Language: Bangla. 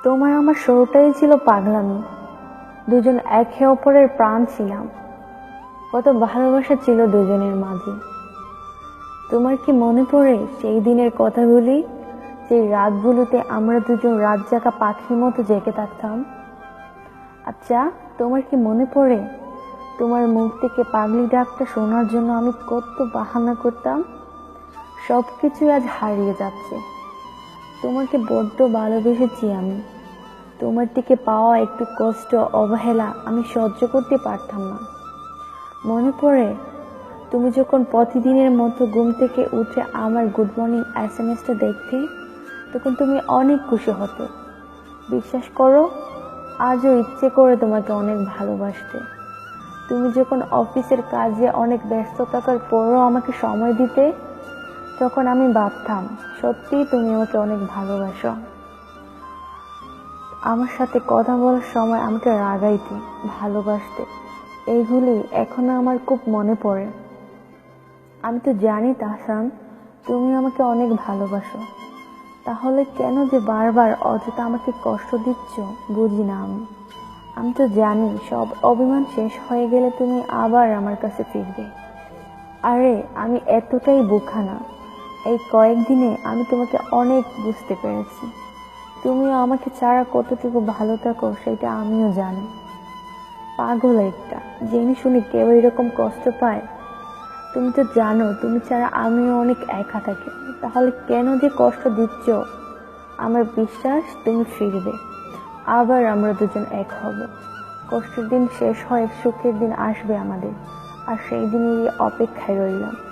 তোমার আমার শুরুটাই ছিল পাগলামি। দুজন একে অপরের প্রাণ ছিলাম। কত ভালোবাসা ছিল দুজনের মাঝে। তোমার কি মনে পড়ে সেই দিনের কথাগুলি, সেই রাতগুলোতে আমরা দুজন রাত জাগা পাখির মতো জেগে থাকতাম? আচ্ছা, তোমার কি মনে পড়ে তোমার মুখ থেকে পাগলি ডাকটা শোনার জন্য আমি কত বাহানা করতাম? সবকিছু আজ হারিয়ে যাচ্ছে। তোমাকে বড্ড ভালোবেসেছি আমি। তোমার থেকে পাওয়া একটু কষ্ট, অবহেলা আমি সহ্য করতে পারতাম না। মনে পড়ে তুমি যখন প্রতিদিনের মতো ঘুম থেকে উঠে আমার গুড মর্নিং এসএমএসটা দেখতে, তখন তুমি অনেক খুশি হতো। বিশ্বাস করো, আজও ইচ্ছে করে তোমাকে অনেক ভালোবাসতে। তুমি যখন অফিসের কাজে অনেক ব্যস্ত থাকার পরও আমাকে সময় দিতে, তখন আমি ভাবতাম সত্যিই তুমি আমাকে অনেক ভালোবাসো। আমার সাথে কথা বলার সময় আমাকে রাগাইতে, ভালোবাসতে, এইগুলি এখনো আমার খুব মনে পড়ে। আমি তো জানি তাহসান, তুমি আমাকে অনেক ভালোবাসো। তাহলে কেন যে বারবার অযথা আমাকে কষ্ট দিচ্ছ বুঝি না আমি। আমি তো জানি সব অভিমান শেষ হয়ে গেলে তুমি আবার আমার কাছে ফিরবে। আরে আমি এতটাই বোকা না। এই কয়েকদিনে আমি তোমাকে অনেক বুঝতে পেরেছি। তুমিও আমাকে ছাড়া কতটুকু ভালো থাকো সেটা আমিও জানি। পাগল একটা, জেনে শুনে কেউ এরকম কষ্ট পায়? তুমি তো জানো তুমি ছাড়া আমিও অনেক একা থাকি। তাহলে কেন যে কষ্ট দিচ্ছ? আমার বিশ্বাস তুমি ফিরবে, আবার আমরা দুজন এক হব। কষ্টের দিন শেষ হয়ে সুখের দিন আসবে আমাদের, আর সেই দিনের অপেক্ষায় রইলাম।